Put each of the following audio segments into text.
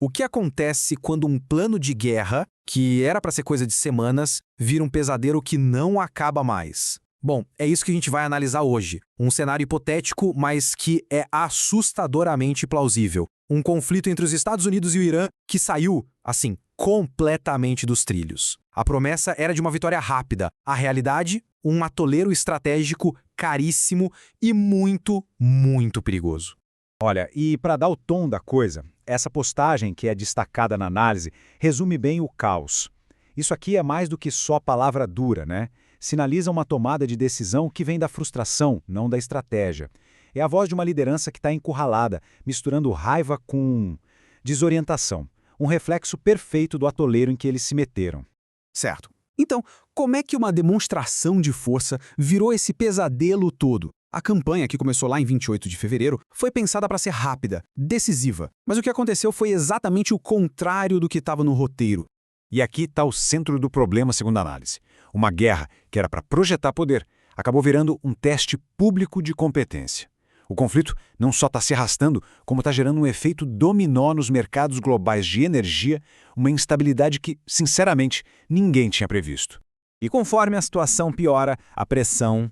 O que acontece quando um plano de guerra, que era para ser coisa de semanas, vira um pesadelo que não acaba mais? Bom, é isso que a gente vai analisar hoje. Um cenário hipotético, mas que é assustadoramente plausível. Um conflito entre os Estados Unidos e o Irã que saiu, assim, completamente dos trilhos. A promessa era de uma vitória rápida. A realidade, um atoleiro estratégico caríssimo e muito, muito perigoso. Olha, e para dar o tom da coisa, essa postagem que é destacada na análise resume bem o caos. Isso aqui é mais do que só palavra dura, né? Sinaliza uma tomada de decisão que vem da frustração, não da estratégia. É a voz de uma liderança que está encurralada, misturando raiva com desorientação. Um reflexo perfeito do atoleiro em que eles se meteram. Certo. Então, como é que uma demonstração de força virou esse pesadelo todo? A campanha, que começou lá em 28 de fevereiro, foi pensada para ser rápida, decisiva. Mas o que aconteceu foi exatamente o contrário do que estava no roteiro. E aqui está o centro do problema, segundo a análise. Uma guerra que era para projetar poder, acabou virando um teste público de competência. O conflito não só está se arrastando, como está gerando um efeito dominó nos mercados globais de energia, uma instabilidade que, sinceramente, ninguém tinha previsto. E conforme a situação piora, a pressão,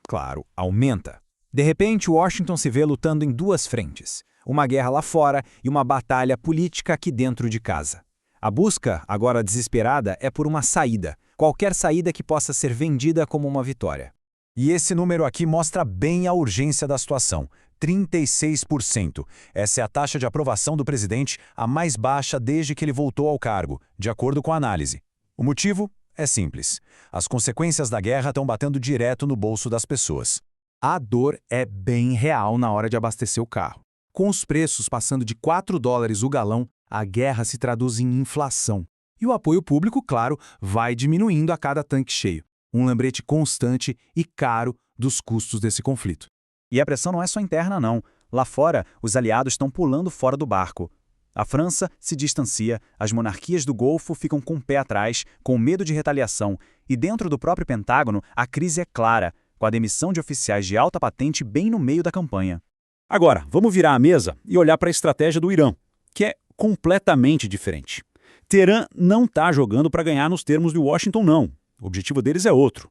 claro, aumenta. De repente, Washington se vê lutando em duas frentes. Uma guerra lá fora e uma batalha política aqui dentro de casa. A busca, agora desesperada, é por uma saída. Qualquer saída que possa ser vendida como uma vitória. E esse número aqui mostra bem a urgência da situação. 36%. Essa é a taxa de aprovação do presidente, a mais baixa desde que ele voltou ao cargo, de acordo com a análise. O motivo é simples. As consequências da guerra estão batendo direto no bolso das pessoas. A dor é bem real na hora de abastecer o carro. Com os preços passando de $4 o galão, a guerra se traduz em inflação. E o apoio público, claro, vai diminuindo a cada tanque cheio. Um lembrete constante e caro dos custos desse conflito. E a pressão não é só interna, não. Lá fora, os aliados estão pulando fora do barco. A França se distancia, as monarquias do Golfo ficam com o pé atrás, com medo de retaliação, e dentro do próprio Pentágono, a crise é clara, com a demissão de oficiais de alta patente bem no meio da campanha. Agora, vamos virar a mesa e olhar para a estratégia do Irã, que é completamente diferente. Teherã não está jogando para ganhar nos termos de Washington, não. O objetivo deles é outro.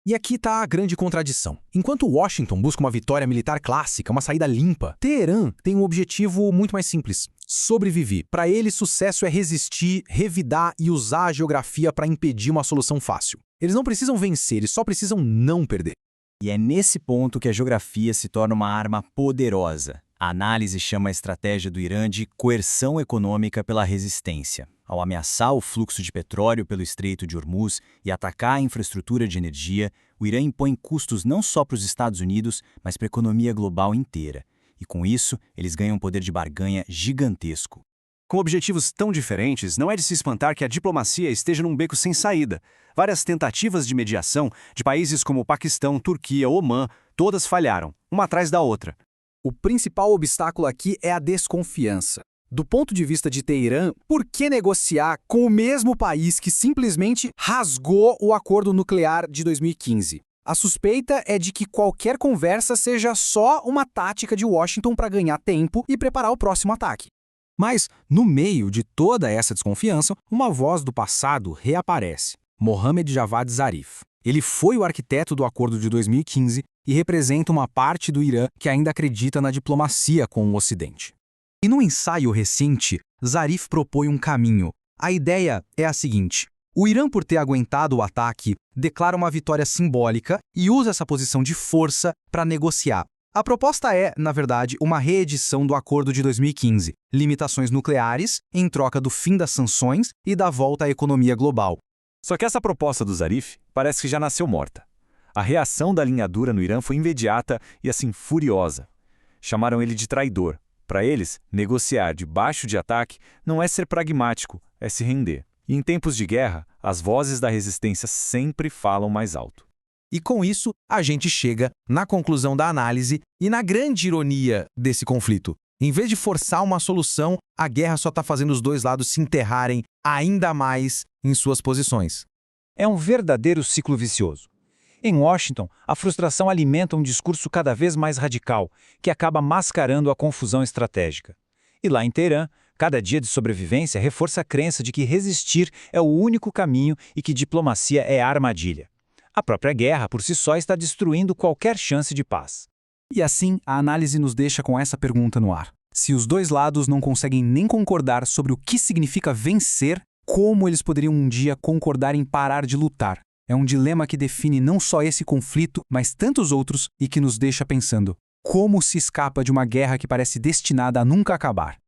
E aqui está a grande contradição. Enquanto Washington busca uma vitória militar clássica, uma saída limpa, Teherã tem um objetivo muito mais simples: sobreviver. Para ele, sucesso é resistir, revidar e usar a geografia para impedir uma solução fácil. Eles não precisam vencer, eles só precisam não perder. E é nesse ponto que a geografia se torna uma arma poderosa. A análise chama a estratégia do Irã de coerção econômica pela resistência. Ao ameaçar o fluxo de petróleo pelo Estreito de Hormuz e atacar a infraestrutura de energia, o Irã impõe custos não só para os Estados Unidos, mas para a economia global inteira. E com isso, eles ganham um poder de barganha gigantesco. Com objetivos tão diferentes, não é de se espantar que a diplomacia esteja num beco sem saída. Várias tentativas de mediação de países como Paquistão, Turquia, Omã, todas falharam, uma atrás da outra. O principal obstáculo aqui é a desconfiança. Do ponto de vista de Teherã, por que negociar com o mesmo país que simplesmente rasgou o acordo nuclear de 2015? A suspeita é de que qualquer conversa seja só uma tática de Washington para ganhar tempo e preparar o próximo ataque. Mas, no meio de toda essa desconfiança, uma voz do passado reaparece: Mohammad Javad Zarif. Ele foi o arquiteto do acordo de 2015 e representa uma parte do Irã que ainda acredita na diplomacia com o Ocidente. E num ensaio recente, Zarif propõe um caminho. A ideia é a seguinte: o Irã, por ter aguentado o ataque, declara uma vitória simbólica e usa essa posição de força para negociar. A proposta é, na verdade, uma reedição do acordo de 2015, limitações nucleares em troca do fim das sanções e da volta à economia global. Só que essa proposta do Zarif parece que já nasceu morta. A reação da linha dura no Irã foi imediata e, assim, furiosa. Chamaram ele de traidor. Para eles, negociar debaixo de ataque não é ser pragmático, é se render. E em tempos de guerra, as vozes da resistência sempre falam mais alto. E com isso, a gente chega na conclusão da análise e na grande ironia desse conflito. Em vez de forçar uma solução, a guerra só está fazendo os dois lados se enterrarem ainda mais em suas posições. É um verdadeiro ciclo vicioso. Em Washington, a frustração alimenta um discurso cada vez mais radical, que acaba mascarando a confusão estratégica. E lá em Teherã, Cada dia de sobrevivência reforça a crença de que resistir é o único caminho e que diplomacia é a armadilha. A própria guerra, por si só, está destruindo qualquer chance de paz. E assim, a análise nos deixa com essa pergunta no ar. Se os dois lados não conseguem nem concordar sobre o que significa vencer, como eles poderiam um dia concordar em parar de lutar? É um dilema que define não só esse conflito, mas tantos outros e que nos deixa pensando: como se escapa de uma guerra que parece destinada a nunca acabar?